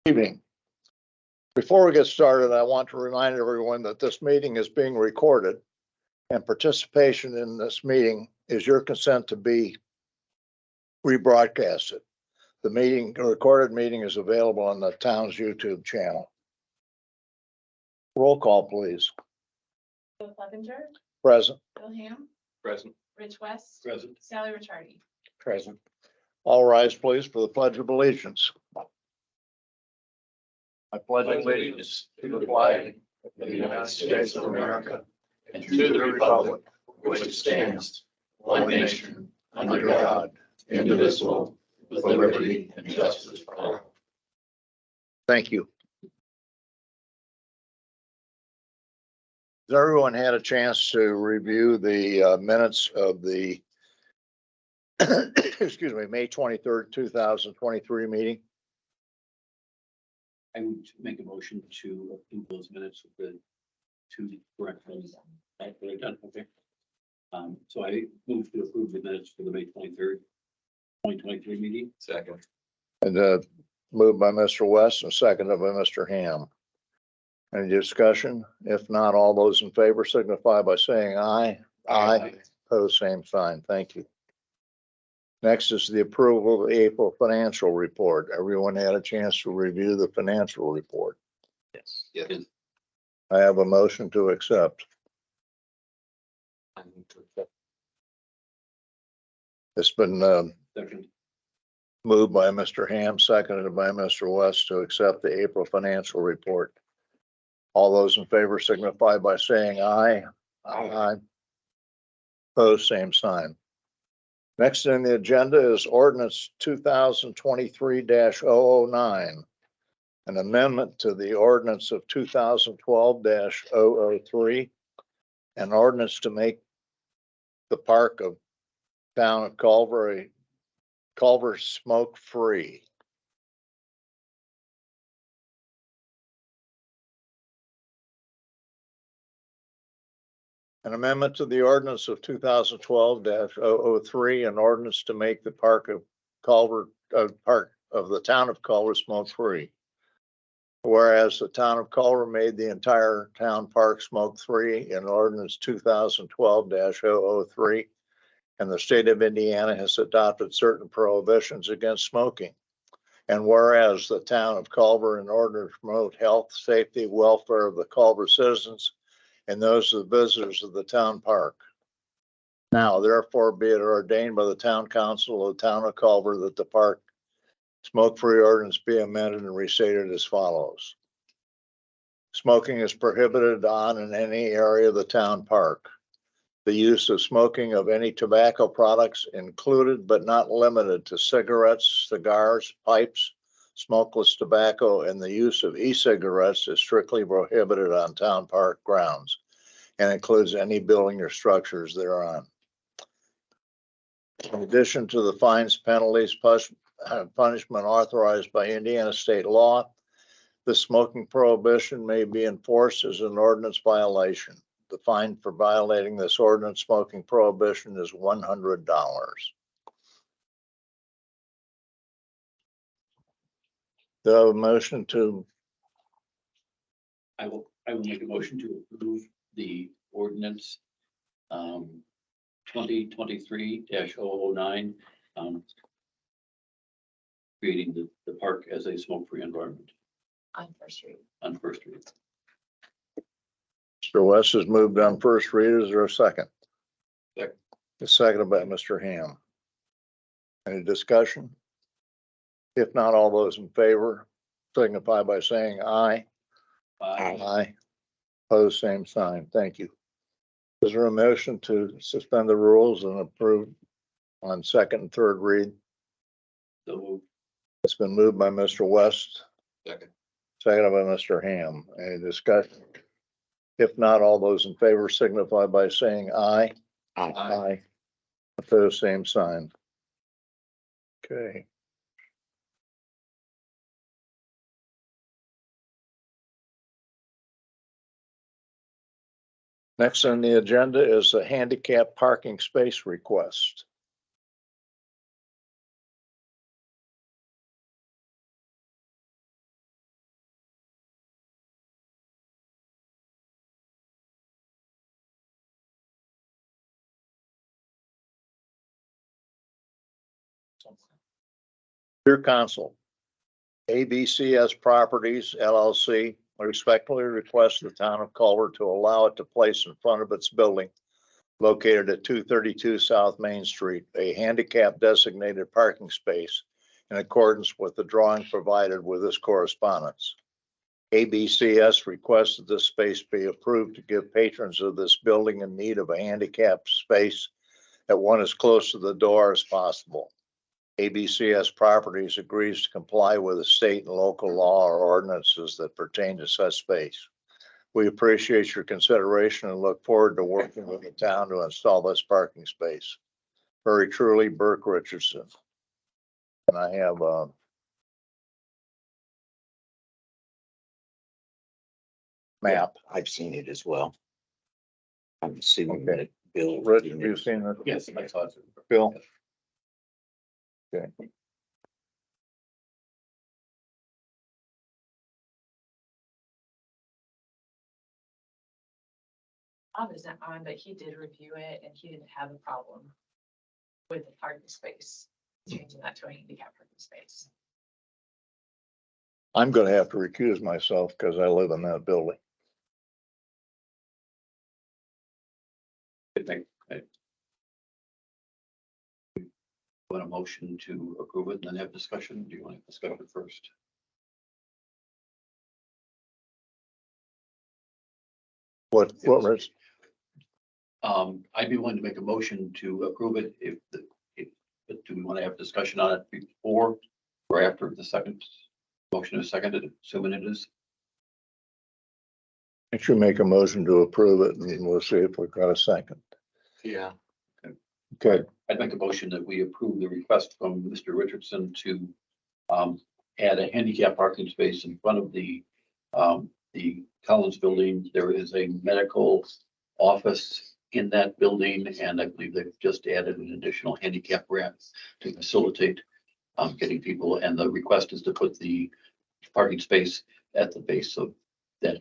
Evening. Before we get started, I want to remind everyone that this meeting is being recorded and participation in this meeting is your consent to be rebroadcasted. The recorded meeting is available on the town's YouTube channel. Roll call, please. Bill Clevenger, Present. Bill Ham, Present. Rich West, Present. Sally Ricciardi. Present. All rise, please, for the Pledge of Allegiance. I pledge Allegiance to the flag of the United States of America and to the republic which stands one nation under God, indivisible, with liberty and justice for all. Thank you. Has everyone had a chance to review the minutes of the excuse me, May 23rd, 2023 meeting? I would make a motion to approve those minutes with the two corrections. Right, they're done, okay. So I move to approve the minutes for the May 23rd, 2023 meeting. Second. And moved by Mr. West and seconded by Mr. Ham. Any discussion? If not, all those in favor signify by saying aye. Aye. Pose same sign. Thank you. Next is the approval of the April financial report. Everyone had a chance to review the financial report. Yes. Yes. I have a motion to accept. It's been Second. moved by Mr. Ham, seconded by Mr. West to accept the April financial report. All those in favor signify by saying aye. Aye. Pose same sign. Next on the agenda is Ordinance 2023-009, an amendment to the ordinance of 2012-003, an ordinance to make the park of town of Culver smoke free. An amendment to the ordinance of 2012-003, an ordinance to make the park of Culver, part of the town of Culver smoke free. Whereas the town of Culver made the entire town park smoke free in ordinance 2012-003, and the state of Indiana has adopted certain prohibitions against smoking. And whereas the town of Culver, in order to promote health, safety, welfare of the Culver citizens, and those of the visitors of the town park. Now, therefore, be it ordained by the town council of the town of Culver that the park smoke-free ordinance be amended and restated as follows. Smoking is prohibited on in any area of the town park. The use of smoking of any tobacco products included but not limited to cigarettes, cigars, pipes, smokeless tobacco, and the use of e-cigarettes is strictly prohibited on town park grounds and includes any building or structures thereon. In addition to the fines, penalties, punishment authorized by Indiana state law, the smoking prohibition may be enforced as an ordinance violation. The fine for violating this ordinance smoking prohibition is $100. Do I have a motion to? I will make a motion to approve the ordinance 2023-009, creating the park as a smoke-free environment On first read. on first read. Mr. West has moved on first read. Is there a second? Second. It's seconded by Mr. Ham. Any discussion? If not, all those in favor signify by saying aye. Aye. Pose same sign. Thank you. Is there a motion to suspend the rules and approve on second and third read? So It's been moved by Mr. West, second. seconded by Mr. Ham. Any discussion? If not, all those in favor signify by saying aye. Aye. Opposed, same sign. Okay. Next on the agenda is a handicap parking space request. Dear Council, ABCS Properties LLC respectfully requests the town of Culver to allow it to place in front of its building located at 232 South Main Street, a handicap designated parking space in accordance with the drawing provided with this correspondence. ABCS requests that this space be approved to give patrons of this building in need of a handicapped space at one as close to the door as possible. ABCS Properties agrees to comply with the state and local law or ordinances that pertain to such space. We appreciate your consideration and look forward to working with the town to install this parking space. Very truly, Burke Richardson. And I have map. I've seen it as well. I'm assuming Okay. that Bill. Rich, have you seen it? Yes, I saw it. Bill? Okay. Bob isn't on, but he did review it and he didn't have a problem with the parking space, changing that to a handicap parking space. I'm gonna have to recuse myself because I live in that building. Want a motion to approve it and then have discussion? Do you want to discuss it first? What, Rich? I'd be willing to make a motion to approve it but do we want to have discussion on it before or after the second motion is seconded, assuming it is? I should make a motion to approve it and we'll see if we've got a second. Yeah. Okay, I'd make a motion that we approve the request from Mr. Richardson to add a handicap parking space in front of the Collins building. There is a medical office in that building, and I believe they've just added an additional handicap ramp to facilitate getting people. And the request is to put the parking space at the base of that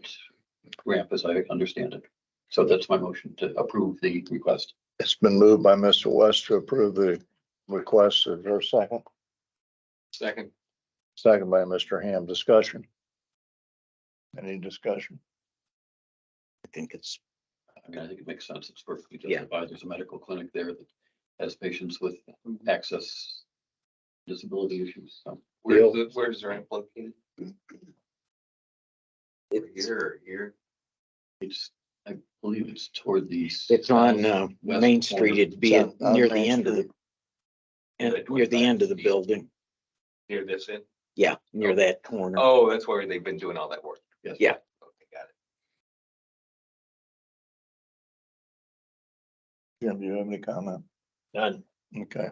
ramp, as I understand it. So that's my motion to approve the request. it's been moved by Mr. West to approve the request. Is there a second? Second. Second by Mr. Ham. Discussion? Any discussion? I think it's, I mean, I think it makes sense. It's perfectly Yeah. justified. There's a medical clinic there that has patients with access disability issues. So where's the ramp located? Here. it's, I believe it's toward the. It's on southwest Main Street. corner. It'd be It's on near Main the end of the, Street. near the end of the building. Near this end? Yeah, near that corner. Oh, that's where they've been doing all that work. Yes. Yeah. Okay, got it. Jim, do you have any comment? None. Okay.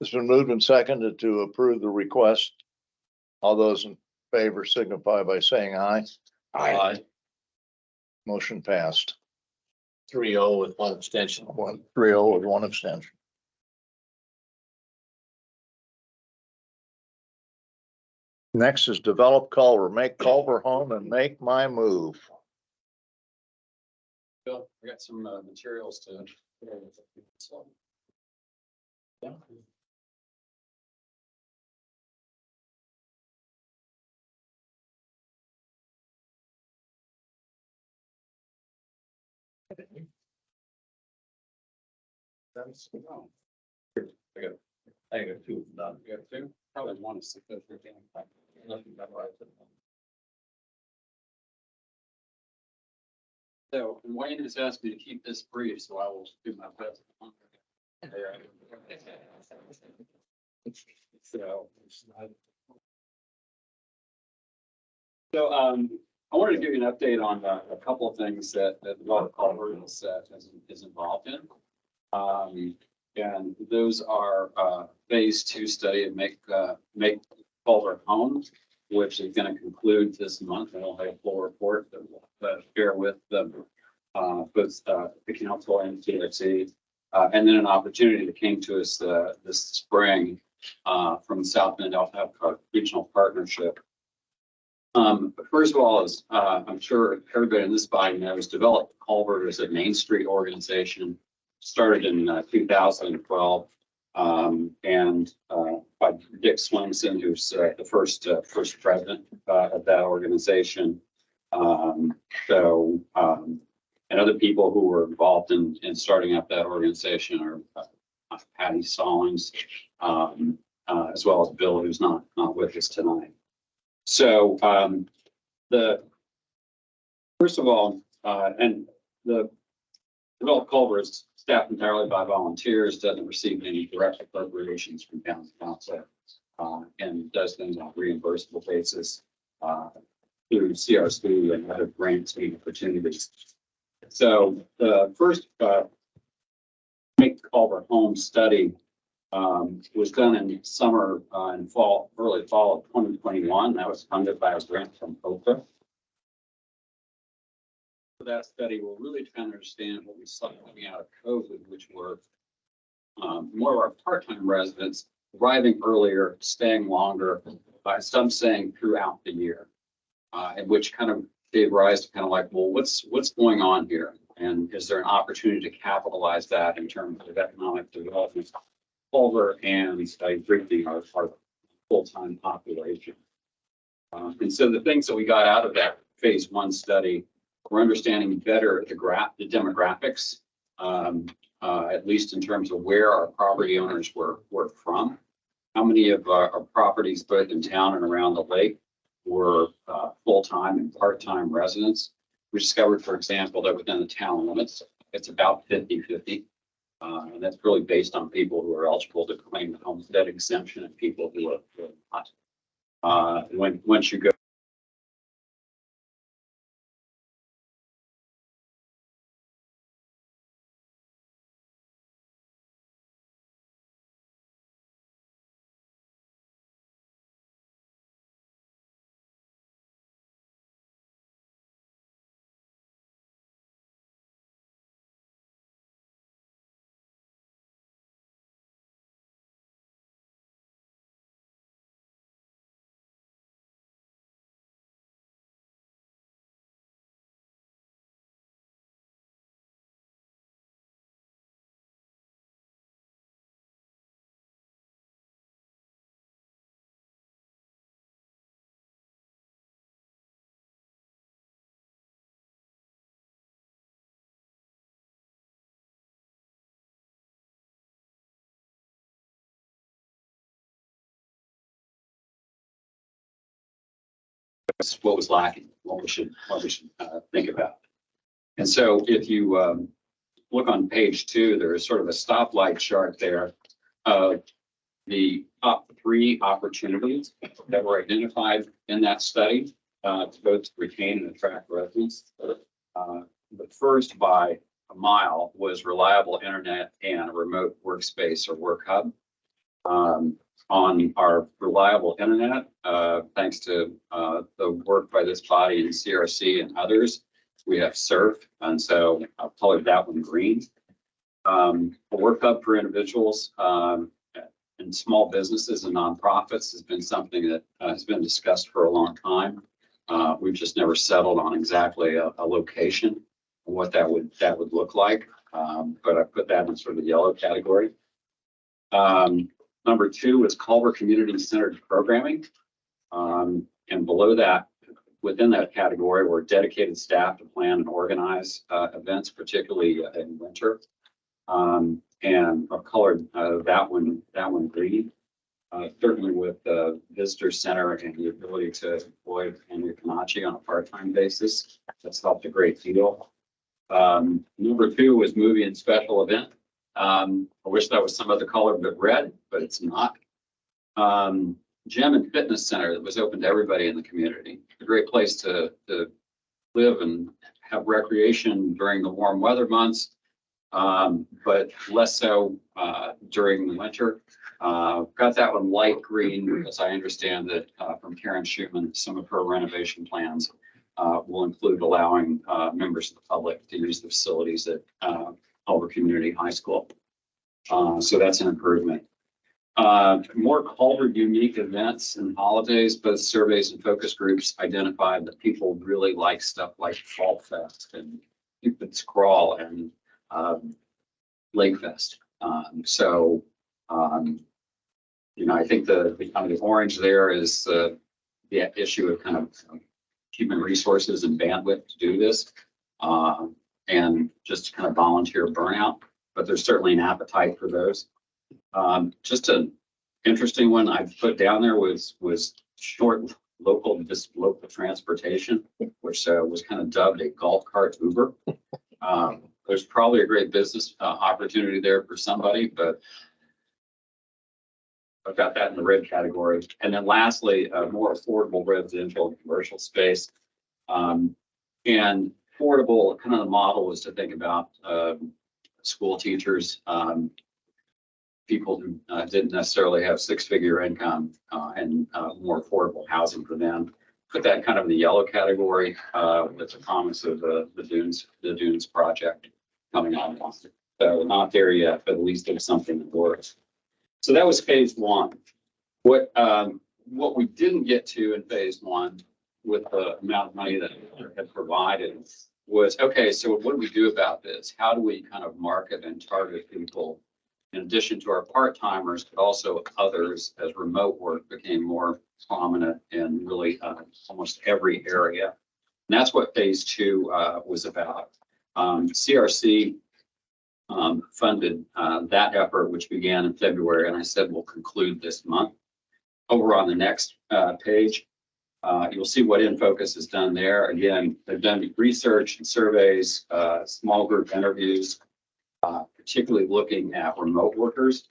It's been moved and seconded to approve the request. All those in favor signify by saying aye. Aye. Motion passed. 3-0 with one abstention. 3-0 with one abstention. Next is develop Culver, make Culver home and make my move. Bill, I got some materials to. Yeah. I got two done. You got two? Probably one is to go through again. Nothing but right. So Wayne has asked me to keep this brief, so I will do my best. So, I wanted to give you an update on a couple of things that the developer Culver is involved in. And those are phase 2 study of make Culver home, which is going to conclude this month. And we'll have a full report that we'll share with both the council and TRC. And then an opportunity that came to us this spring from South Bend Alpha Regional Partnership. But first of all, as I'm sure everybody in this body knows, developed Culver as a Main Street organization, started in 2012. By Dick Swenson, who's the first president of that organization. And other people who were involved in starting up that organization are Patty Stallings, as well as Bill, who's not with us tonight. So first of all, and the Develop Culver is staffed entirely by volunteers, doesn't receive any direct appropriations from county council, and does things on a reimbursable basis through CRC and other grants and opportunities. So the first Make Culver Home study was done in summer and early fall of 2021. That was funded by a grant from Culver. That study will really try to understand what we saw coming out of COVID, which were more of our part-time residents arriving earlier, staying longer, some saying throughout the year, and which kind of gave rise to kind of like, well, what's going on here? And is there an opportunity to capitalize that in terms of economic development, Culver and briefly our full-time population? And so the things that we got out of that phase 1 study, we're understanding better the demographics, at least in terms of where our property owners were from. How many of our properties, both in town and around the lake, were full-time and part-time residents. We discovered, for example, that within the town limits, it's about 50-50. And that's really based on people who are eligible to claim the homestead exemption and people who are not. Once you go what was lacking, what we should think about. And so if you look on page 2, there is sort of a stoplight chart there of the top 3 opportunities that were identified in that study to both retain and attract residents. The first by a mile was reliable internet and a remote workspace or work hub. On our reliable internet, thanks to the work by this body and CRC and others, we have SURF, and so I'll color that one green. A work hub for individuals and small businesses and nonprofits has been something that has been discussed for a long time. We've just never settled on exactly a location and what that would look like, but I put that in sort of the yellow category. Number 2 is Culver community-centered programming. And below that, within that category, were dedicated staff to plan and organize events, particularly in winter. And I've colored that one green. Certainly with the visitor center and the ability to employ Andrea Kanachi on a part-time basis, that's helped a great deal. Number 2 was movie and special event. I wish that was some other color but red, but it's not. Gym and fitness center that was open to everybody in the community. A great place to live and have recreation during the warm weather months, but less so during the winter. Got that one light green, as I understand that from Karen Schumann, some of her renovation plans will include allowing members of the public to use the facilities at Culver Community High School. So that's an improvement. More Culver unique events and holidays, both surveys and focus groups identified that people really like stuff like Fall Fest and Cupid's Crawl and Lake Fest. So You know, I think the kind of the orange there is the issue of kind of human resources and bandwidth to do this. And just kind of volunteer burnout, but there's certainly an appetite for those. Just an interesting one I put down there was short local transportation, which was kind of dubbed a golf cart Uber. There's probably a great business opportunity there for somebody, but I've got that in the red category. And then lastly, more affordable residential and commercial space. And affordable, kind of the model was to think about school teachers, people who didn't necessarily have six-figure income and more affordable housing for them. Put that kind of in the yellow category with the promise of the Dunes project coming on. So not there yet, but at least there's something in the works. So that was phase one. What we didn't get to in phase one with the amount of money that we had provided was, okay, so what do we do about this? How do we kind of market and target people in addition to our part-timers, but also others as remote work became more prominent in really almost every area. And that's what phase two was about. CRC funded that effort, which began in February, and I said we'll conclude this month. Over on the next page, you'll see what InFocus has done there. Again, they've done research and surveys, small group interviews, particularly looking at remote workers.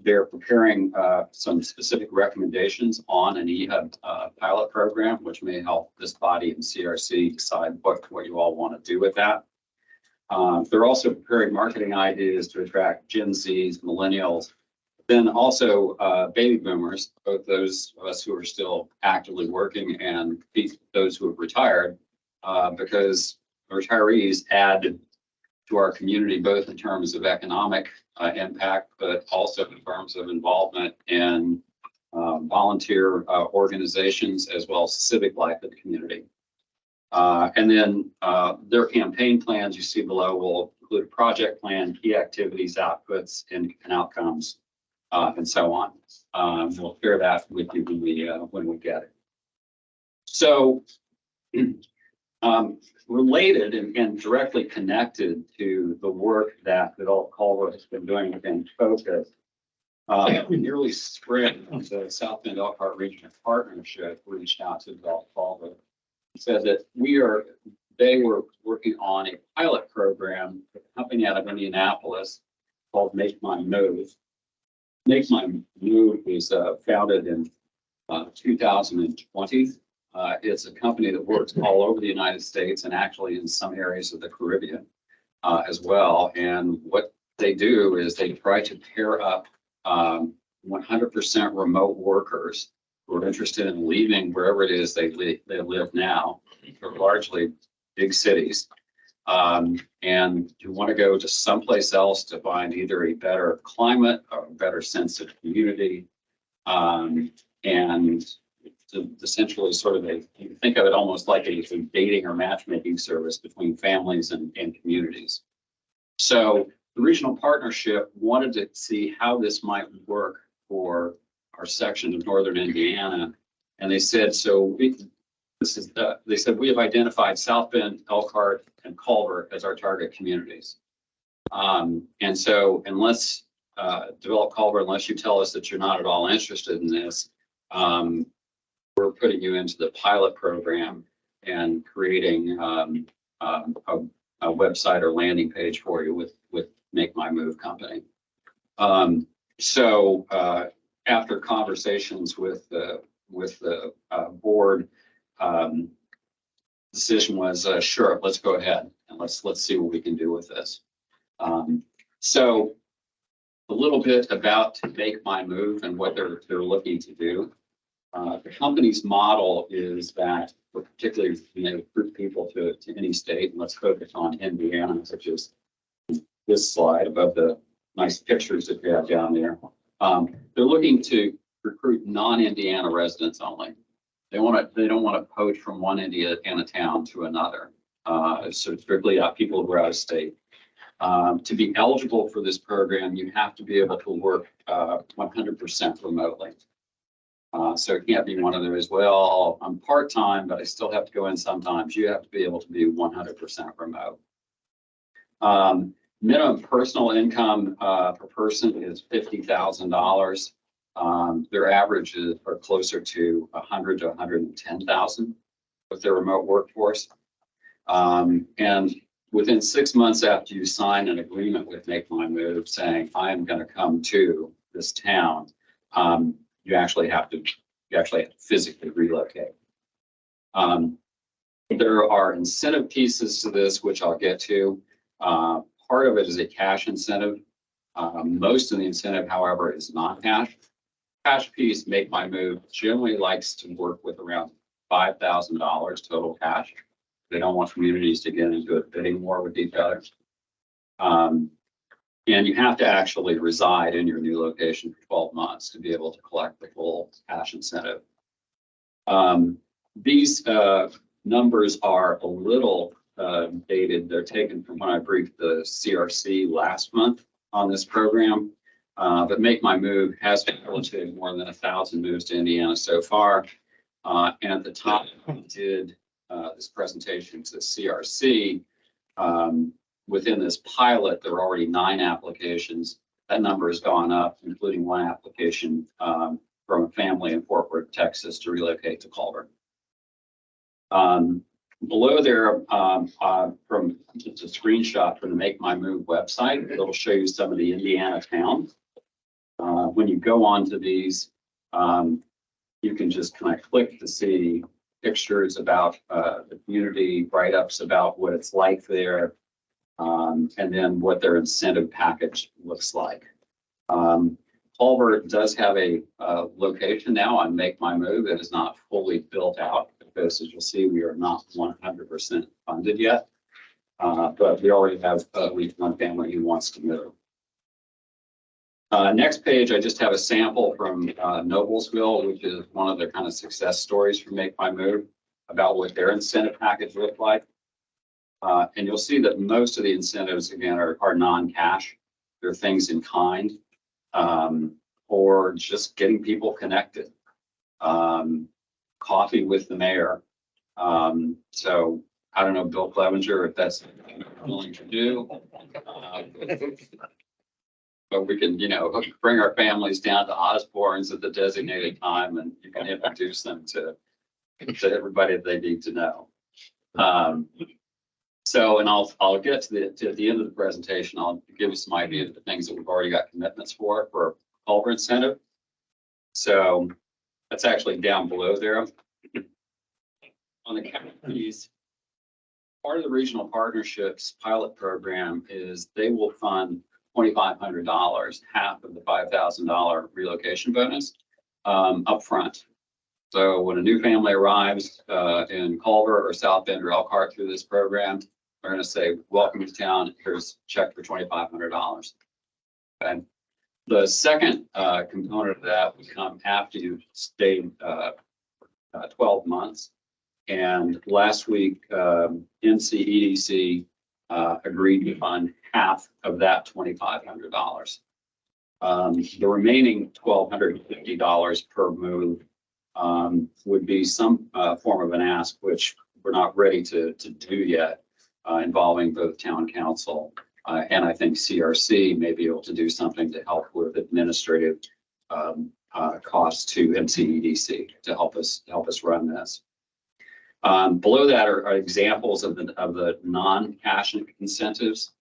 They're preparing some specific recommendations on an eHub pilot program, which may help this body and CRC decide what you all want to do with that. They're also preparing marketing ideas to attract Gen Zs, millennials, then also baby boomers, both those of us who are still actively working and those who have retired, because retirees add to our community, both in terms of economic impact, but also in terms of involvement in volunteer organizations as well as civic life of the community. And then their campaign plans you see below will include a project plan, key activities, outputs, and outcomes, and so on. We'll share that with you when we get it. So related and directly connected to the work that Develop Culver has been doing within Focus, in early spring, the South Bend Elkhart Regional Partnership reached out to Develop Culver. Said that they were working on a pilot program with a company out of Indianapolis called Make My Move. Make My Move was founded in 2020. It's a company that works all over the United States and actually in some areas of the Caribbean as well. And what they do is they try to pair up 100% remote workers who are interested in leaving wherever it is they live now, for largely big cities, and you want to go to someplace else to find either a better climate or a better sense of community, and to essentially sort of you think of it almost like a dating or matchmaking service between families and communities. So the regional partnership wanted to see how this might work for our section of northern Indiana, and they said, they said we have identified South Bend, Elkhart, and Culver as our target communities. And so unless Develop Culver, unless you tell us that you're not at all interested in this, we're putting you into the pilot program and creating a website or landing page for you with Make My Move company. After conversations with the board, decision was sure, let's go ahead and let's see what we can do with this. So a little bit about Make My Move and what they're looking to do. The company's model is that, particularly when they recruit people to any state, and let's focus on Indiana, such as this slide above the nice pictures that you have down there. They're looking to recruit non-Indiana residents only. They don't want to poach from one Indiana town to another. So strictly people who are out of state. To be eligible for this program, you have to be able to work 100% remotely. So it can't be one of those, well, I'm part-time, but I still have to go in sometimes. You have to be able to be 100% remote. Minimum personal income per person is $50,000. Their averages are closer to 100 to 110,000 with their remote workforce. And within 6 months after you sign an agreement with Make My Move saying, I am going to come to this town, you actually have to physically relocate. There are incentive pieces to this, which I'll get to. Part of it is a cash incentive. Most of the incentive, however, is non-cash. Cash piece, Make My Move generally likes to work with around $5,000 total cash. They don't want communities to get into a bidding war with each other. And you have to actually reside in your new location for 12 months to be able to collect the full cash incentive. These numbers are a little dated. They're taken from when I briefed the CRC last month on this program. But Make My Move has facilitated more than 1,000 moves to Indiana so far. And at the top, we did this presentation to CRC. Within this pilot, there are already 9 applications. That number has gone up, including 1 application from a family in Fort Worth, Texas, to relocate to Culver. Below there, from just a screenshot from the Make My Move website, it'll show you some of the Indiana towns. When you go on to these, you can just kind of click to see pictures about the community, write-ups about what it's like there, and then what their incentive package looks like. Culver does have a location now on Make My Move. It is not fully built out because, as you'll see, we are not 100% funded yet. But we already have at least one family who wants to move. Next page, I just have a sample from Noblesville, which is one of the kind of success stories for Make My Move about what their incentive package looked like. And you'll see that most of the incentives, again, are non-cash. They're things in kind, or just getting people connected. Coffee with the mayor. So I don't know, Bill Clevenger, if that's willing to do. But we can, bring our families down to Osborne's at the designated time, and you can introduce them to everybody that they need to know. So, and I'll get to the end of the presentation. I'll give you some idea of the things that we've already got commitments for Culver incentive. So that's actually down below there. On the county piece, part of the regional partnerships pilot program is they will fund $2,500, half of the $5,000 relocation bonus, upfront. So when a new family arrives in Culver or South Bend or Elkhart through this program, they're going to say, welcome to town, here's a check for $2,500. Okay. The second component of that would come after you've stayed 12 months. And last week, NCEDC agreed to fund half of that $2,500. The remaining $1,250 per move would be some form of an ask, which we're not ready to do yet, involving both town council and I think CRC may be able to do something to help with administrative costs to NCEDC to help us run this. Below that are examples of the non-cash incentives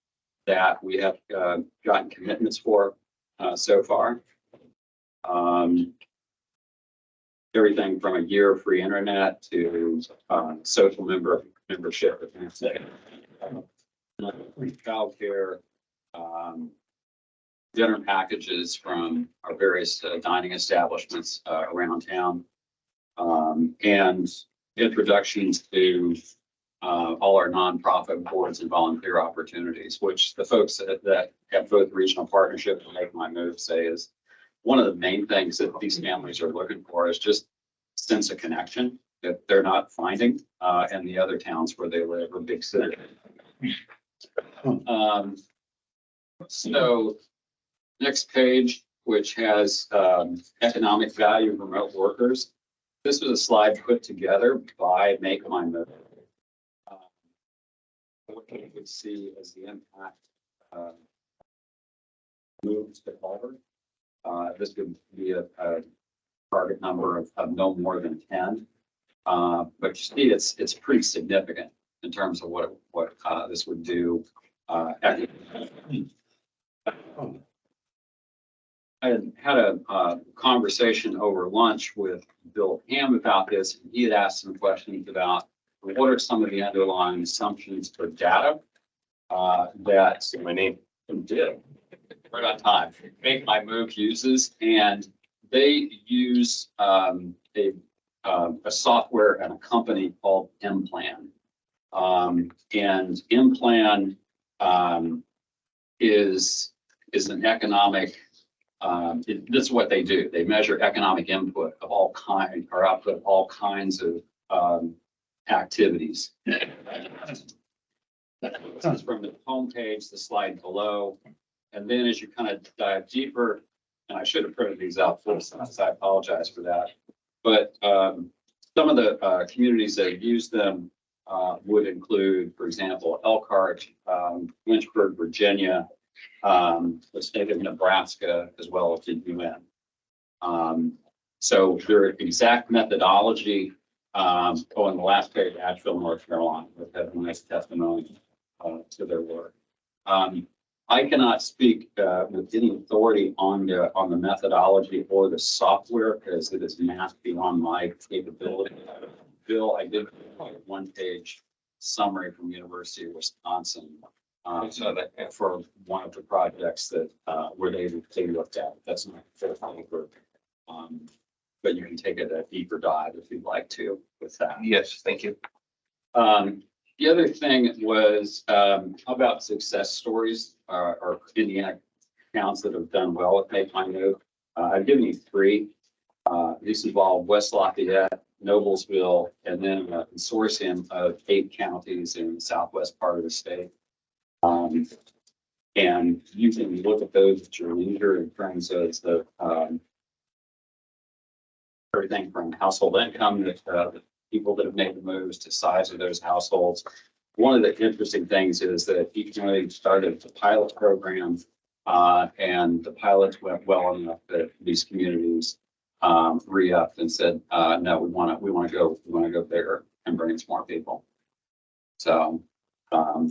that we have gotten commitments for so far. Everything from a year of free internet to social membership, childcare, dinner packages from our various dining establishments around town, and introductions to all our nonprofit boards and volunteer opportunities, which the folks that have both regional partnership and Make My Move say is one of the main things that these families are looking for is just sense of connection that they're not finding in the other towns where they live or big cities. So next page, which has economic value of remote workers. This was a slide put together by Make My Move. What you would see as the impact moves to Culver. This would be a target number of no more than 10. But you see, it's pretty significant in terms of what this would do. I had a conversation over lunch with Bill Ham about this, and he had asked some questions about what are some of the underlying assumptions for data that My name. did right on time. Make My Move uses, and they use a software and a company called M-Plan. And M-Plan is an economic. This is what they do. They measure economic input of all kind or output of all kinds of activities. This is from the homepage, the slide below. And then as you kind of dive deeper, and I should have printed these out full size, I apologize for that. But some of the communities that have used them would include, for example, Elkhart, Lynchburg, Virginia, the state of Nebraska, as well as the UN. So their exact methodology, on the last page, Asheville, North Carolina, with that nice testimony to their work. I cannot speak with any authority on the methodology or the software because it is mapped beyond my capability. Bill, I did a one-page summary from University of Wisconsin for one of the projects that where they looked at. That's not fair paper. But you can take it a deeper dive if you'd like to with that. Yes, thank you. The other thing was how about success stories or Indiana towns that have done well with Make My Move. I've given you 3. These involve West Lafayette, Noblesville, and then a consortium of 8 counties in the southwest part of the state. And you can look at those at your leisure in terms of the everything from household income that people that have made the moves to size of those households. One of the interesting things is that each one of these started a pilot program, and the pilots went well enough that these communities re-upped and said, "No, we want to go bigger and bring in more people." So, so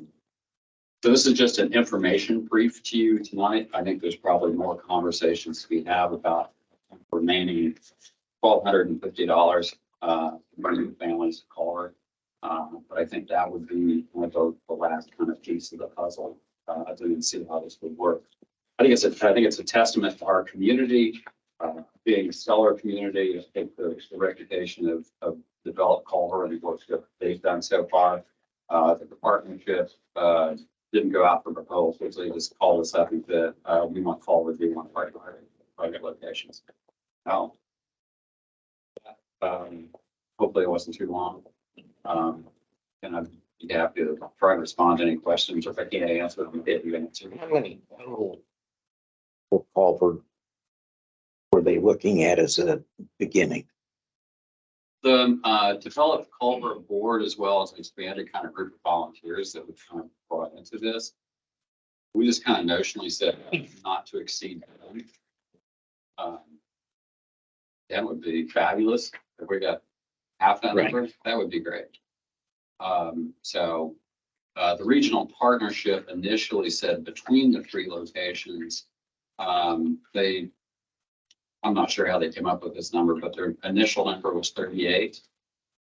this is just an information brief to you tonight. I think there's probably more conversations to be have about remaining $1,250 bringing families to Culver. But I think that would be one of the last kind of piece of the puzzle to see how this would work. I think it's a testament to our community, being a stellar community. I think the reputation of developed Culver and the work that they've done so far. The partnership didn't go out for proposals. They just called us up and said, we want Culver to be one of our target locations. Now, hopefully it wasn't too long. And I'd be happy to try and respond to any questions, or if I can't answer them, if you answer. How many total for Culver were they looking at as a beginning? The developed Culver board, as well as an expanded kind of group of volunteers that would kind of brought into this. We just kind of notionally said not to exceed 10. 10 would be fabulous. If we got half that number, that would be great. So the regional partnership initially said between the 3 locations, I'm not sure how they came up with this number, but their initial number was 38.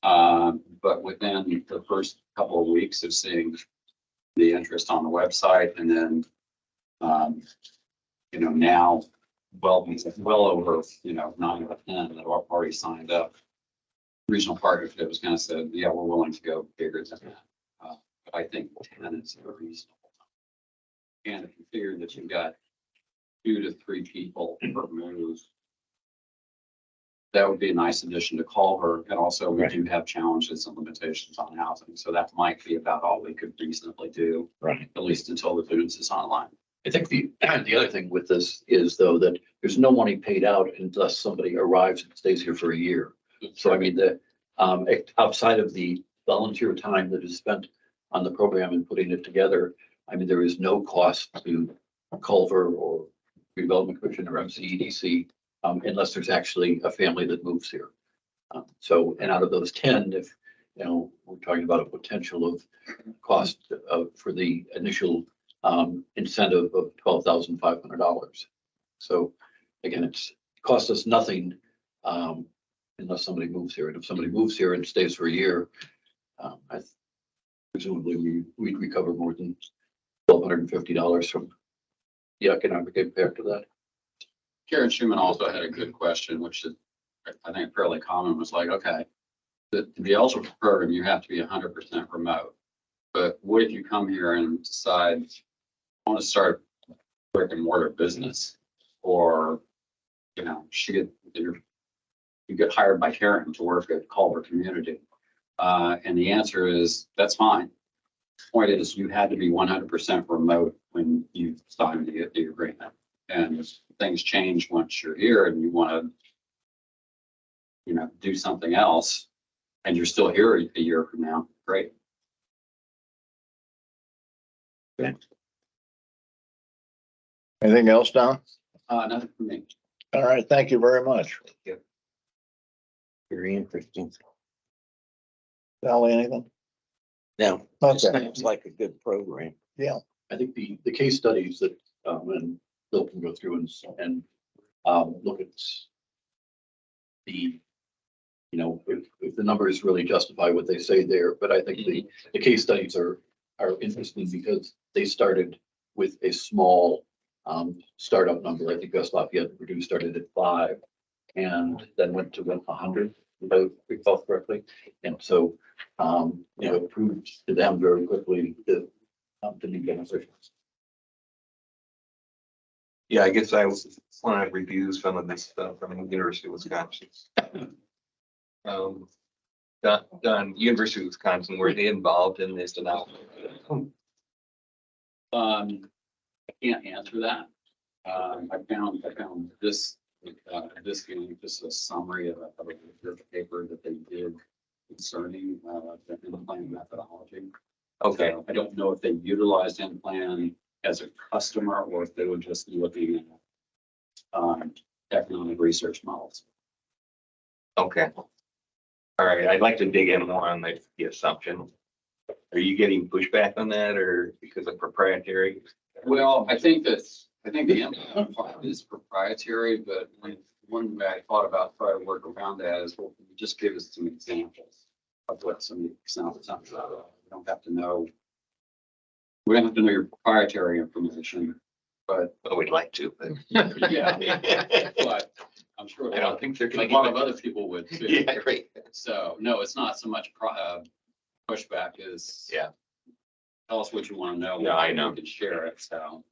But within the first couple of weeks of seeing the interest on the website, and then, now well over, 9 or 10 that are already signed up. Regional partnership was kind of said, yeah, we're willing to go bigger than that. But I think 10 is a reasonable. And if you figure that you've got 2 to 3 people per move, that would be a nice addition to Culver. And also we do have challenges and limitations on housing. So that might be about all we could reasonably do, Right. at least until the Boones is online. I think the other thing with this is though, that there's no money paid out unless somebody arrives and stays here for a year. So I mean, outside of the volunteer time that is spent on the program and putting it together, I mean, there is no cost to Culver or Redevelopment Commission or MCEDC, unless there's actually a family that moves here. So, and out of those 10, if, you know, we're talking about a potential of cost for the initial incentive of $12,500. So again, it's cost us nothing unless somebody moves here. And if somebody moves here and stays for a year, presumably we'd recover more than $1,250 from the economic impact of that. Karen Schumann also had a good question, which is, I think fairly common, was like, okay, to be eligible for the program, you have to be 100% remote. But what if you come here and decide, I want to start a brick and mortar business, or, you know, you get hired by Karen to work at Culver Community. And the answer is, that's fine. The point is, you had to be 100% remote when you signed the agreement. And if things change once you're here and you want to, you know, do something else, and you're still here a year from now, great. Anything else, Don? Nothing for me. All right, thank you very much. Very interesting. Sally, anything? Now, Okay. sounds like a good program. Yeah. I think the case studies that, and Bill can go through and look at the, you know, if the numbers really justify what they say there, but I think the case studies are interesting because they started with a small startup number. I think West Lafayette and Purdue started at 5 and then went to 100, if I recall correctly. And so, you know, it proved to them very quickly that to be beneficial. Yeah, I guess I was want to review some of this stuff from the University of Wisconsin. University of Wisconsin, were they involved in this analysis? I can't answer that. I found this, this is a summary of a research paper that they did concerning the implant methodology. Okay, So I don't know if they utilized implant as a customer or if they were just looking at economic research models. okay. All right, I'd like to dig in more on the assumption. Are you getting pushback on that or because of proprietary? Well, I think the implant part is proprietary, but one way I thought about trying to work around that is, well, just give us some examples of what some assumptions are. We don't have to know your proprietary information, but Oh, we'd like to, but. yeah, but I'm sure I don't think they're a gonna lot give of it- other people would too. Yeah, right. So no, it's not so much pushback as Yeah. tell us what you want to know. Yeah, I know. We can share it. So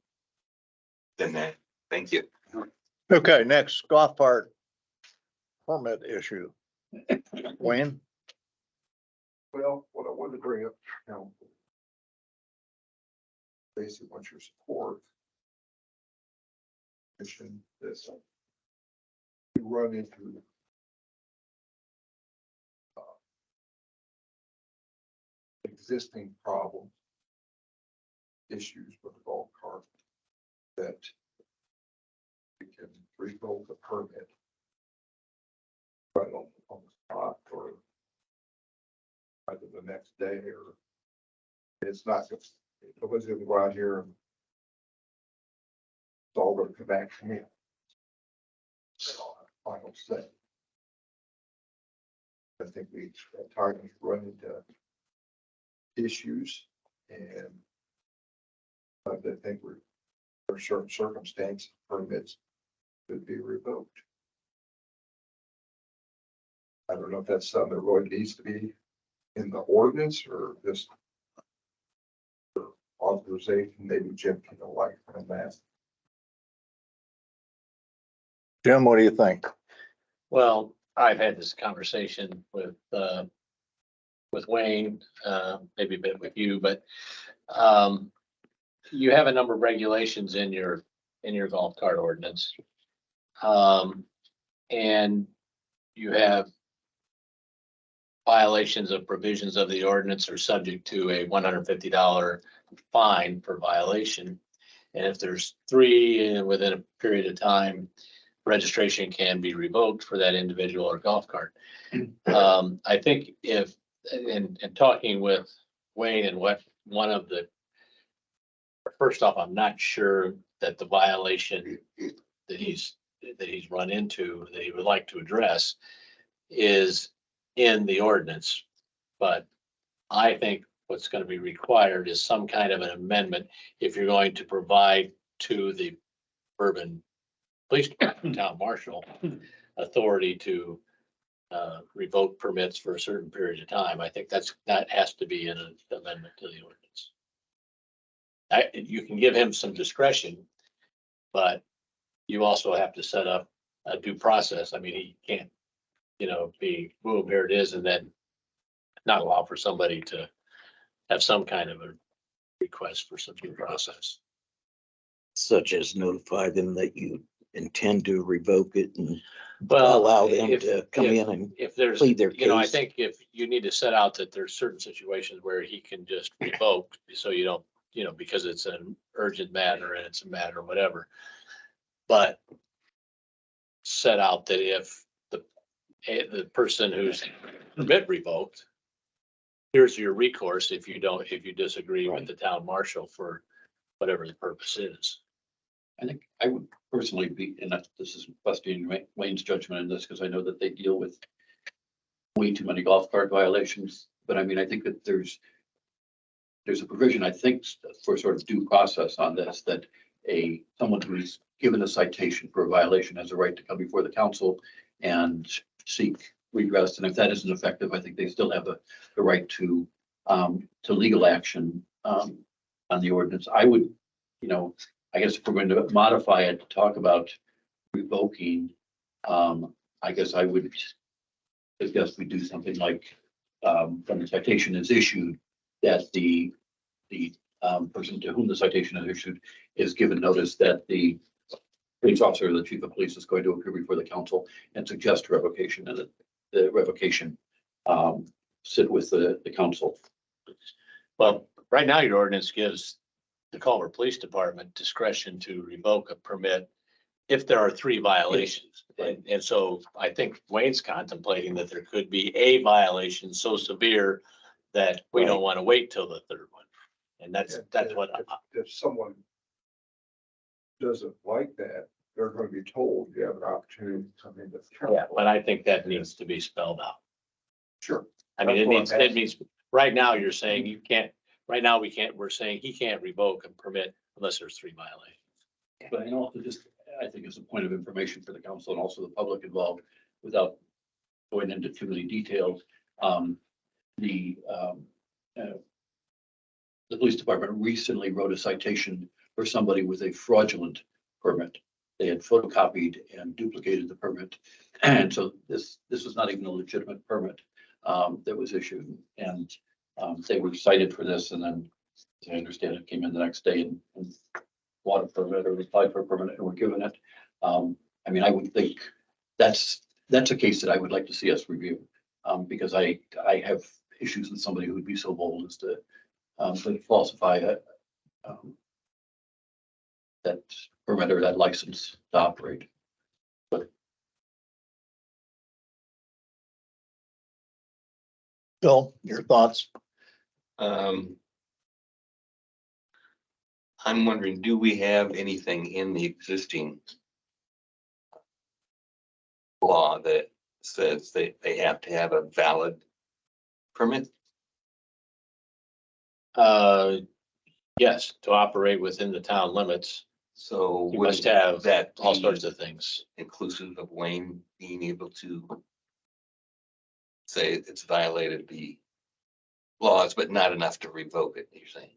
Then that, thank you. Okay, next golf cart permit issue. Wayne? Well, what I wanted to bring up, you know, basically wants your support. Mission this. We run into existing problems, issues with the golf cart that we can revoke the permit right on the spot or either the next day or it's not, nobody's gonna go out here and it's all gonna come back to me. Final say. I think we at times run into issues and I think for certain circumstances, permits could be revoked. I don't know if that's something that really needs to be in the ordinance or just authorization, maybe Jim can like on that. Jim, what do you think? Well, I've had this conversation with Wayne, maybe a bit with you, but you have a number of regulations in your golf cart ordinance. And you have violations of provisions of the ordinance are subject to a $150 fine per violation. And if there's three within a period of time, registration can be revoked for that individual or golf cart. I think if, in talking with Wayne and what one of the, first off, I'm not sure that the violation that he's run into, that he would like to address is in the ordinance. But I think what's going to be required is some kind of an amendment if you're going to provide to the urban police department, town marshal, authority to revoke permits for a certain period of time. I think that has to be in an amendment to the ordinance. You can give him some discretion, but you also have to set up a due process. I mean, he can't, be, boom, here it is, and then not allow for somebody to have some kind of a request for some due process. Such as notify them that you intend to revoke it and Well, allow them if- to come in and If there's, plead their I case. think if you need to set out that there's certain situations where he can just revoke, so you don't, because it's an urgent matter and it's a matter of whatever. But set out that if the person who's permit revoked, here's your recourse if you disagree with Right. the town marshal for whatever the purpose is. I think I would personally be, and this is questioning Wayne's judgment in this, because I know that they deal with way too many golf cart violations. But I mean, I think that there's a provision, I think, for sort of due process on this, that someone who's given a citation for a violation has a right to come before the council and seek redress. And if that isn't effective, I think they still have the right to legal action on the ordinance. I would, I guess if we're going to modify it to talk about revoking, I guess I would suggest we do something like, when the citation is issued, that the person to whom the citation is issued is given notice that the police officer or the chief of police is going to appear before the council and suggest revocation, and that the revocation sit with the council. Well, right now your ordinance gives the Culver Police Department discretion to revoke a permit if there are three violations. And so I think Wayne's contemplating that there could be a violation so severe that we don't want to wait till the third one. And that's what, If someone doesn't like that, they're gonna be told you have an opportunity to come into. yeah, but I think that needs to be spelled out. Sure. I mean, That's what I'm it means, right now you're saying you can't, right now we're saying he can't revoke a permit unless there's three violations. But and also just, I think as a point of information for the council and also the public involved, without going into too many details, the police department recently wrote a citation for somebody with a fraudulent permit. They had photocopied and duplicated the permit. And so this was not even a legitimate permit that was issued. And they were cited for this, and then, as I understand it, came in the next day and bought a permit or applied for a permit and were given it. I mean, I would think that's a case that I would like to see us review, because I have issues with somebody who would be so bold as to falsify that permit or that license to operate. Bill, your thoughts? I'm wondering, do we have anything in the existing law that says they have to have a valid permit? Yes, to operate within the town limits, So you must wouldn't have that all be sorts of things. inclusive of Wayne being able to say it's violated the laws, but not enough to revoke it, you're saying?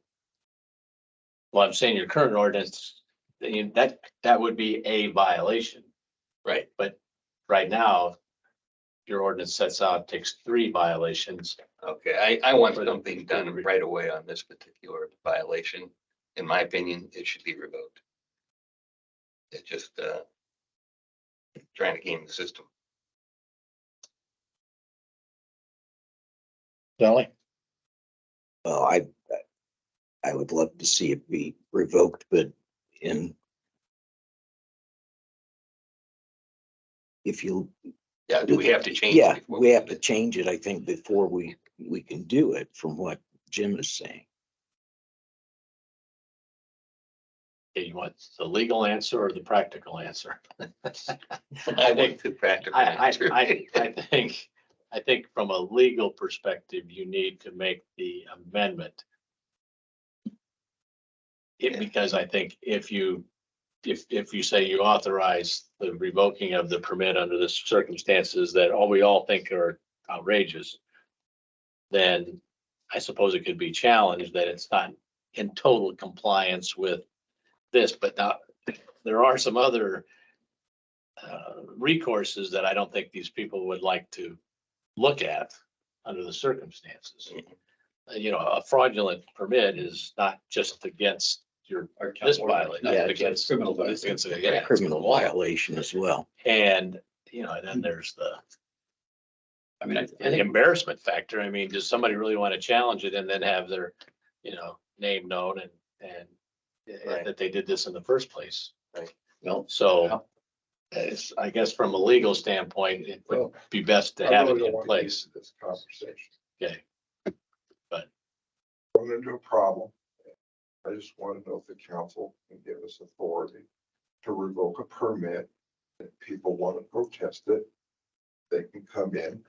Well, I'm saying your current ordinance, that would be a violation. Right. But right now, your ordinance sets out, takes three violations. Okay, I want something done right away on this particular violation. in my opinion, it should be revoked. It's just, trying to game the system. Sally? Well, I would love to see it be revoked, but in if you, Yeah, do we have to change? yeah, it before we have do to change it, I think, before we can do it, from what Jim is saying. Okay, you want the legal answer or the practical answer? it? I think the practical answer. I think from a legal perspective, you need to make the amendment. Yeah. Because I think if you say you authorize the revoking of the permit under the circumstances that we all think are outrageous, then I suppose it could be challenged that it's not in total compliance with this, but now there are some other recourses that I don't think these people would like to look at under the circumstances. You know, a fraudulent permit is not just against this violation, Yeah, it's it's against criminal it's violation. against, yeah, Criminal law. violation as well. And, you know, then there's the I mean, I the think embarrassment factor. I mean, does somebody really want to challenge it and then have their, you know, name known and Right. that they did this in the first place? Well, So it's, I guess from a legal standpoint, it would be best to I have really it don't in want to get place. into this conversation. Okay. Run into a problem. I just want to know if the council can give us authority to revoke a permit. If people want to protest it, they can come in.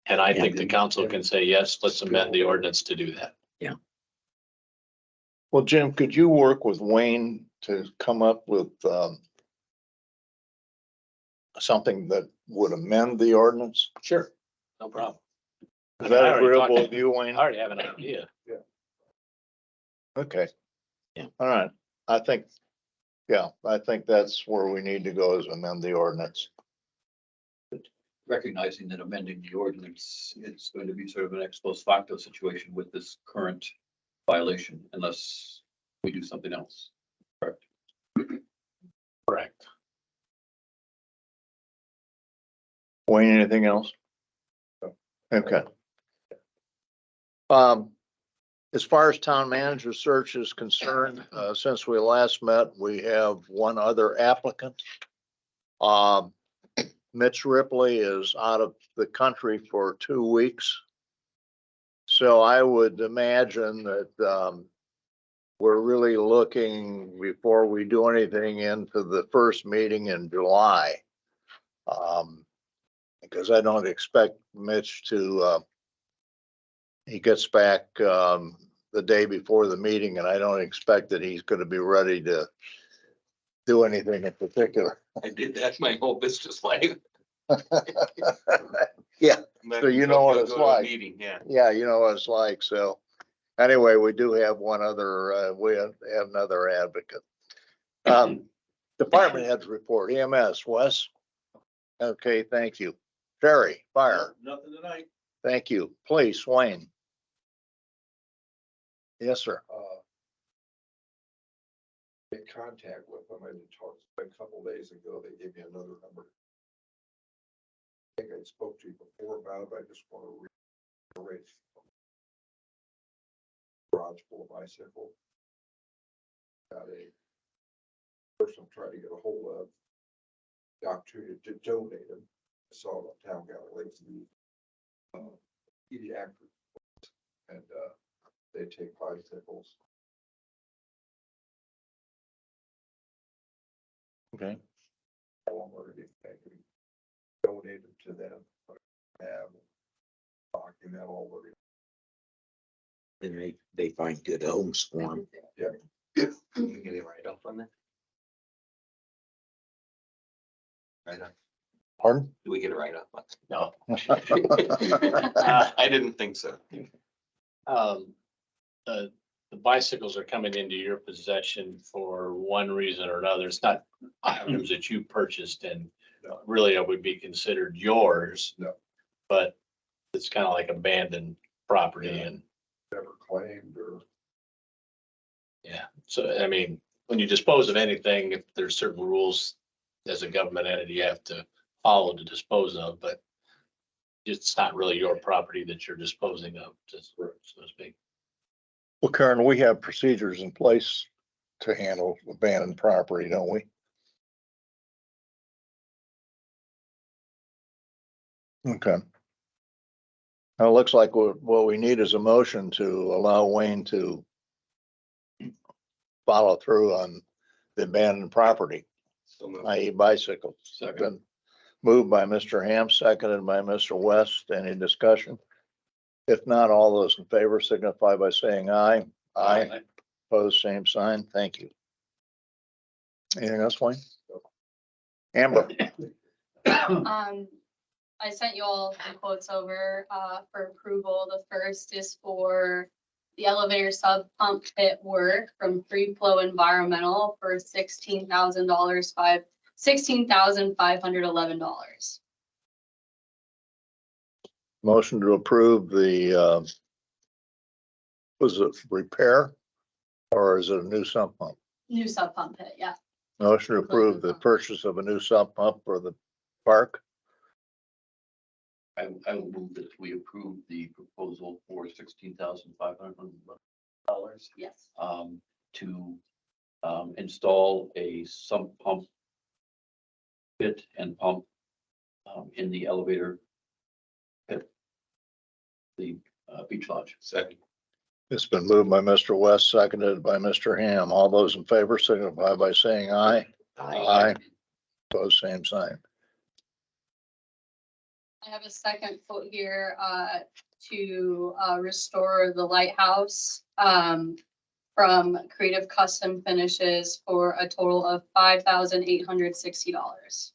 And I think the And- council can say, yes, let's amend the ordinance to do that. Well, Jim, could you work with Wayne to come up with, something that would amend the ordinance? Sure. No problem. Is I that already agreeable talked- with you, I Wayne? already have an idea. Okay. Yeah. All right. I think that's where we need to go, is amend the ordinance. recognizing that amending the ordinance is going to be sort of an ex post facto situation with this current violation unless we do something else. Correct. Correct. Wayne, anything else? Okay. As far as town manager search is concerned, since we last met, we have one other applicant. Mitch Ripley is out of the country for 2 weeks. So I would imagine that, we're really looking, before we do anything, into the first meeting in July. Because I don't expect Mitch to, he gets back, the day before the meeting, and I don't expect that he's gonna be ready to do anything in particular. I did that my whole business life. Yeah, so you know what it's Go to a like. Meeting, yeah. Yeah, you know what it's like, so. Anyway, we do have one other, we have another advocate. Department heads report, EMS, Wes? Okay, thank you. Terry, fire, Nothing tonight. thank you. Police, Wayne? Yes, sir. In contact with them. I did talk a couple days ago. They gave me another number. I think I spoke to you before about it. I just want to reiterate. Garage full of bicycles. Got a person trying to get a hold of the opportunity to donate them. I saw the town gallery, pediatric, and they take bicycles. Okay. Already donated to them. But I have document already. then they find good homes for them. Can we get a write-off on that? Write-off. Pardon? Do we get a write-off? on No. that? I didn't think so. The bicycles are coming into your possession for one reason or another. It's not items that you purchased and really it would be considered yours. No. But it's kind of like abandoned property Yeah. and, Never claimed or. Yeah, so I mean, when you dispose of anything, if there's certain rules as a government entity you have to follow to dispose of, but it's not really your property that you're disposing of, just so to speak. Well, Karen, we have procedures in place to handle abandoned property, don't we? Okay. Now, it looks like what we need is a motion to allow Wayne to follow through on the abandoned property, So moved. i.e. bicycles. Been moved by Mr. Ham, seconded by Mr. West. Any discussion? If not, all those in favor signify by saying aye. Aye. Opposed, same sign. Thank you. Anything else, Wayne? Amber? I sent you all the quotes over, for approval. The first is for the elevator sub pump pit work from Free Flow Environmental for $16,511. Motion to approve the, was it repair? Or is it a new sump pump? New sub pump pit, yeah. Motion to approve the purchase of a new sump pump for the park. I will move that we approve the proposal for $16,500. Yes. To install a sump pump pit and pump in the elevator pit, the beach lodge. Second. It's been moved by Mr. West, seconded by Mr. Ham. All those in favor signify by saying aye. Aye. Opposed, same sign. I have a second quote here, to, restore the lighthouse, from Creative Custom Finishes for a total of $5,860.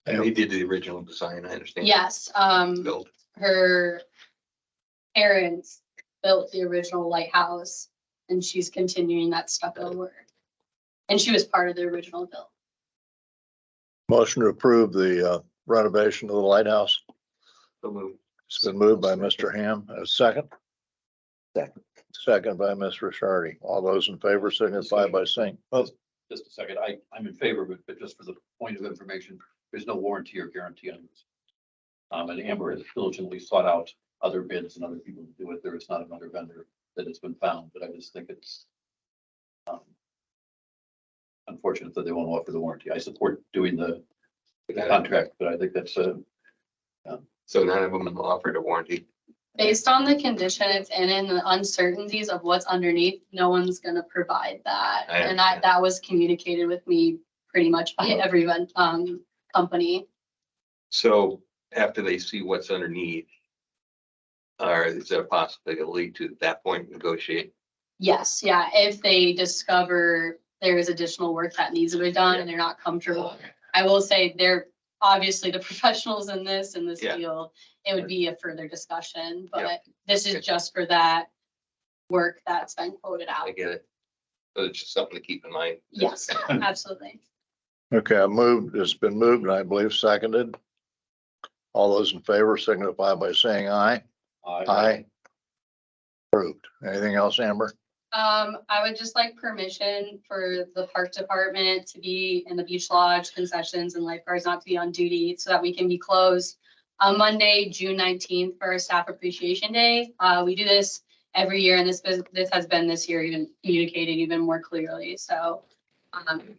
And they did the original design, I understand. Yes, Built. her parents built the original lighthouse and she's continuing that stucco work. And she was part of the original build. Motion to approve the renovation of the lighthouse. So moved. It's been moved by Mr. Ham. A second? Second. Second by Ms. Rishardi. All those in favor signify by saying, oh, Just a second, I'm in favor of it, but just for the point of information, there's no warranty or guarantee on this. And Amber has diligently sought out other bids and other people to do it. There is not another vendor that has been found, but I just think it's unfortunate that they won't offer the warranty. I support doing the contract, but I think that's So none of them have offered a warranty. Based on the condition it's in and the uncertainties of what's underneath, no one's gonna provide that. I And understand. that was communicated with me pretty much by every company. So after they see what's underneath, or is there a possibility to at that point negotiate? Yes, yeah, if they discover there is additional work that needs to be done and they're not comfortable. I will say they're obviously the professionals in this Yeah. field. It would be a further discussion, Yeah. but this is Okay. just for that work that's been quoted out. I get it. So it's just something to keep in mind. Yes, absolutely. okay, it's been moved and I believe seconded. All those in favor signify by saying aye. Aye. Approved. Anything else, Amber? I would just like permission for the park department to be in the beach lodge concessions and lifeguards not to be on duty so that we can be closed on Monday, June 19th for our staff appreciation day. We do this every year and this has been this year even communicated even more clearly. So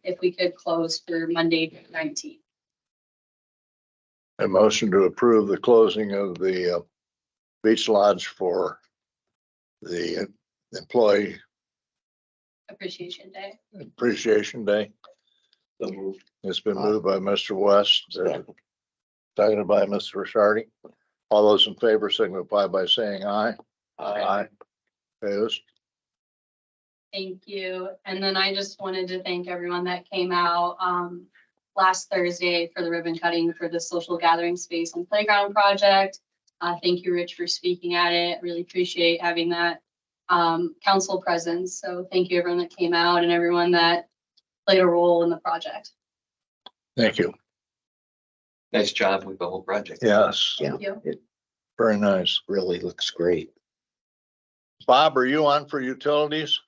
if we could close for Monday, 19th. A motion to approve the closing of the beach lodge for the employee Appreciation day. appreciation day. It's been moved by Mr. West, seconded by Mr. Rishardi. All those in favor signify by saying aye. Aye. Opposed? Thank you. And then I just wanted to thank everyone that came out last Thursday for the ribbon cutting for the social gathering space and playground project. Thank you, Rich, for speaking at it. Really appreciate having that council presence. So thank you everyone that came out and everyone that played a role in the project. Thank you. Nice job with the whole project. Yes, Yeah, Thank you. it very nice. really looks great. Bob, are you on for utilities?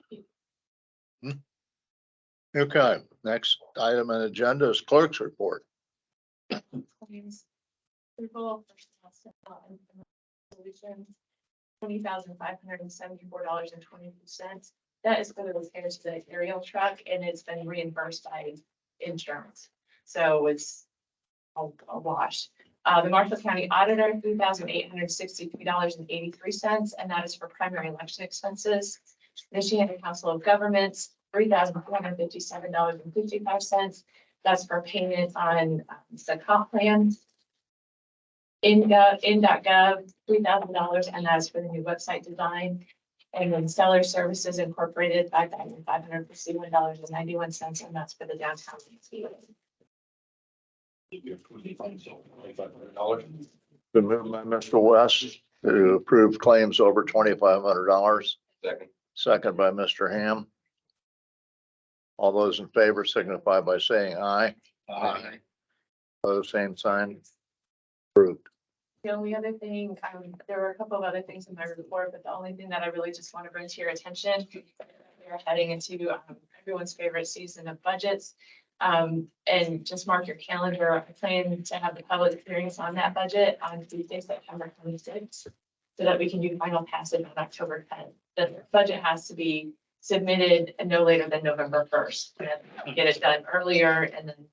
Hmm? Okay, next item on the agenda is clerk's report. Claims approval, resolutions, $20,574.22. That is for the repairs to the aerial truck, and it's been reimbursed by insurance. So it's a wash. The Marshall County Auditor, $3,863.83, and that is for primary election expenses. Michigan Council of Governments, $3,457.55. That's for payment on the comp plan. In.gov, $3,000, and that's for the new website design. And then Seller Services Incorporated, $5,561.91, and that's for the downtown. Been moved by Mr. West to approve claims over $2,500. Second. Second by Mr. Ham. All those in favor signify by saying aye. Aye. Opposed, same sign. Approved. The only other thing, there were a couple of other things in my report, but the only thing that I really just want to bring to your attention, we're heading into everyone's favorite season of budgets. And just mark your calendar. I plan to have the public hearings on that budget on Tuesday, September 26th, so that we can do final passage on October 10th. The budget has to be submitted no later than November 1st. And get it done earlier, and then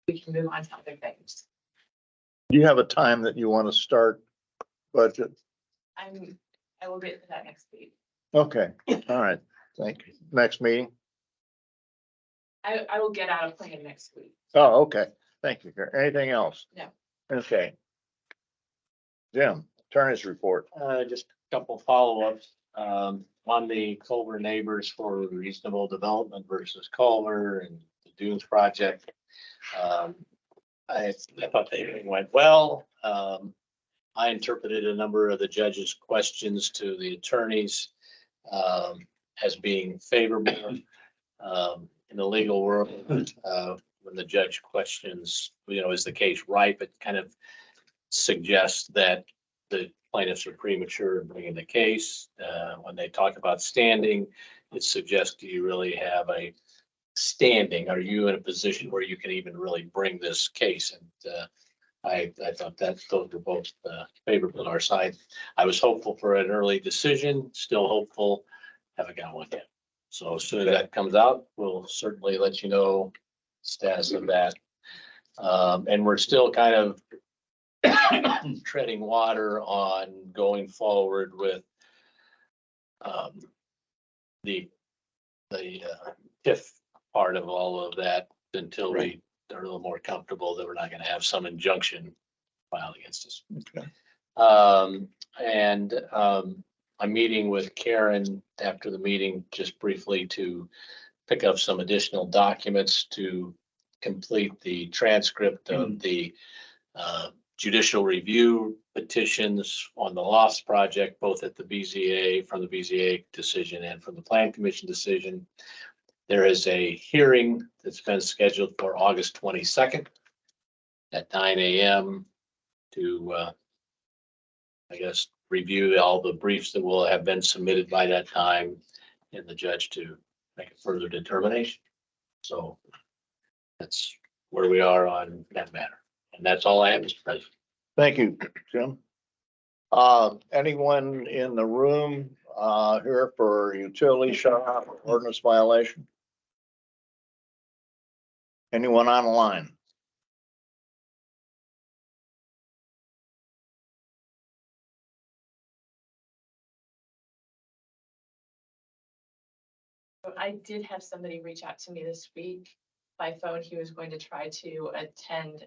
we can move on to other things. Do you have a time that you want to start budget? I will get to that next week. Okay, all right, thank you. Next meeting? I will get out a plan next week. Oh, okay, thank you. Anything else? No. Okay. Jim, attorney's report. Just a couple follow-ups, on the Culver neighbors for reasonable development versus Culver and the Dunes project. I thought they went well. I interpreted a number of the judge's questions to the attorneys, as being favorable. In the legal world, when the judge questions, is the case ripe, it kind of suggests that the plaintiffs are premature in bringing the case. When they talk about standing, it suggests, do you really have a standing? Are you in a position where you can even really bring this case? And I thought that those were both favorable on our side. I was hopeful for an early decision, still hopeful, haven't got one yet. So as soon as that comes out, we'll certainly let you know status of that. And we're still kind of treading water on going forward with the TIF part of all of that until we are a little more comfortable that we're not going to have some injunction filed against us. Okay. I'm meeting with Karen after the meeting, just briefly to pick up some additional documents to complete the transcript of the judicial review petitions on the Lofts project, both at the BZA, from the BZA decision and from the Plan Commission decision. There is a hearing that's been scheduled for August 22nd at 9 a.m. to, I guess, review all the briefs that will have been submitted by that time and the judge to make a further determination. So that's where we are on that matter. And that's all I have, Mr. President. Thank you, Jim. Anyone in the room here for utility shut off or ordinance violation? Anyone on the line? I did have somebody reach out to me this week by phone. He was going to try to attend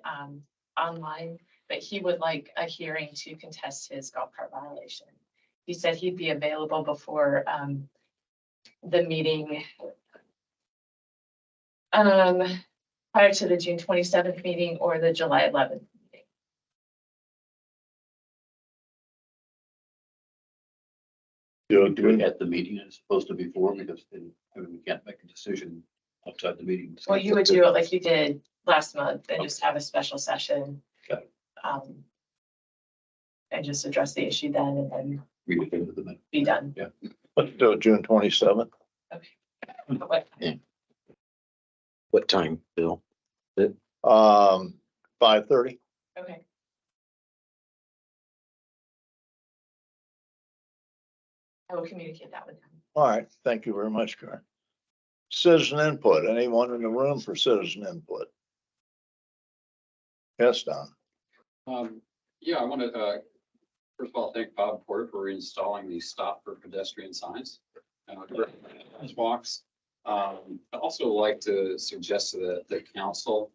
online, but he would like a hearing to contest his golf cart violation. He said he'd be available before the meeting prior to the June 27th meeting or the July 11th meeting. Do it at the meeting as opposed to before, because then we can't make a decision outside the meeting. Well, you would do it like you did last month and just have a special session. Okay. And just address the issue then, and then Read it into the minute. be done. Let's do it June 27th. But what- What time, Bill? 5:30. Okay. I will communicate that with them. All right, thank you very much, Karen. Citizen input, anyone in the room for citizen input? Yes, Don. Yeah, I want to, first of all, thank Bob Porter for installing the stop for pedestrian signs. Walks. I'd also like to suggest to the council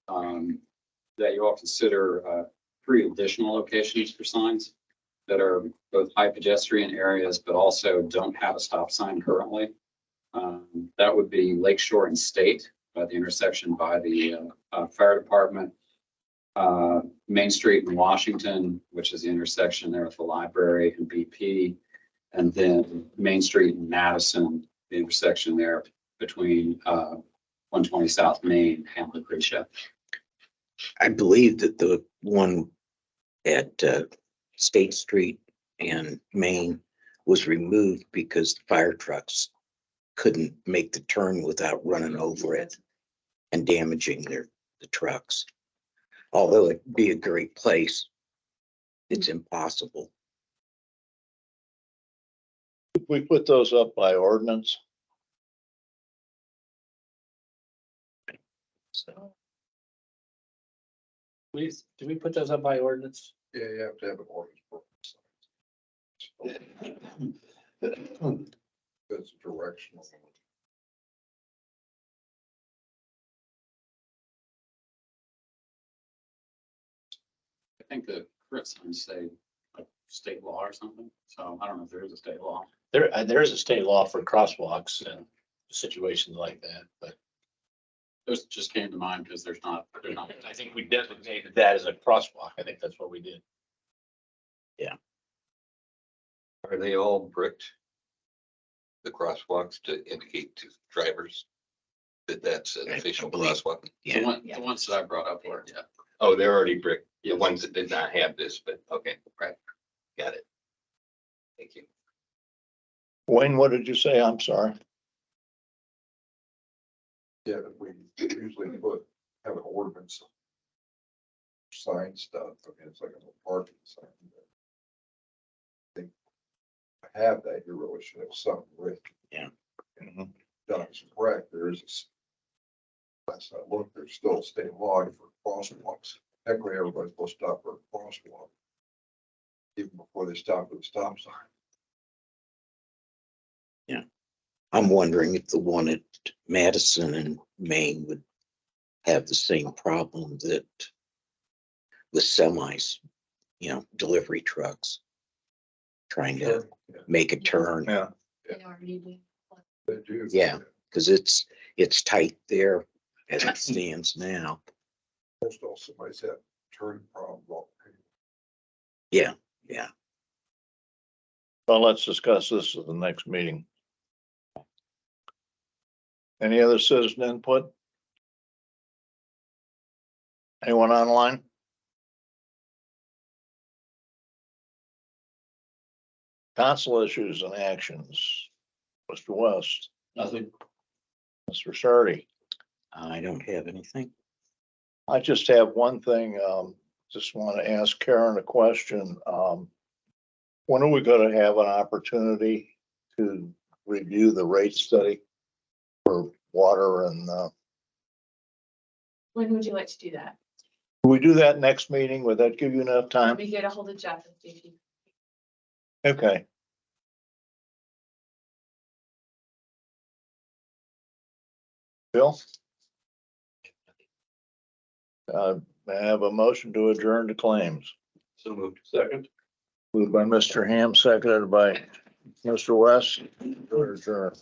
that you all consider 3 additional locations for signs that are both high pedestrian areas, but also don't have a stop sign currently. That would be Lakeshore and State by the intersection by the fire department. Main Street in Washington, which is the intersection there with the library and BP. And then Main Street in Madison, the intersection there between 120 South Main and Lucretia. I believe that the one at State Street and Main was removed because the fire trucks couldn't make the turn without running over it and damaging the trucks. Although it'd be a great place, it's impossible. We put those up by ordinance. So. Do we put those up by ordinance? Yeah, you have to have an ordinance. for That's directional. I think the current signs say like state law or something. So I don't know if there is a state law. There is a state law for crosswalks and situations like that, but Those just came to mind because there's not. I think we designated that as a crosswalk. I think that's what we did. Are they all bricked? The crosswalks to indicate to drivers that that's an official believe- crosswalk? Yeah, The ones that I brought up were, yeah. Oh, they're already bricked, the ones that did not have this, but okay, right, got it. Thank you. Wayne, what did you say? I'm sorry. Yeah, we usually have an ordinance. Sign stuff, I mean, it's like a parking sign. I think to have that, you really should have something with. Mhm. Don's correct, there is a. Last I looked, there's still a state law for crosswalks. Technically, everybody's supposed to stop for a crosswalk. Even before they stop at the stop sign. I'm wondering if the one at Madison and Maine would have the same problem that with semis, delivery trucks trying to make a turn. Yeah, They already do. They do. Yeah. Because it's tight there as it stands now. Most all somebody's had turn problem. Yeah. well, let's discuss this at the next meeting. Any other citizen input? Anyone online? Council issues and actions. Mr. West, Nothing. Mr. Shardy. I don't have anything. I just have one thing, just want to ask Karen a question. When are we going to have an opportunity to review the rate study for water and, When would you like to do that? can we do that next meeting? Would that give you enough Let time? me get a hold of Jeff and see if he. Okay. Bill? May I have a motion to adjourn to claims? So moved. Second. Moved by Mr. Ham, seconded by Mr. West. To adjourn.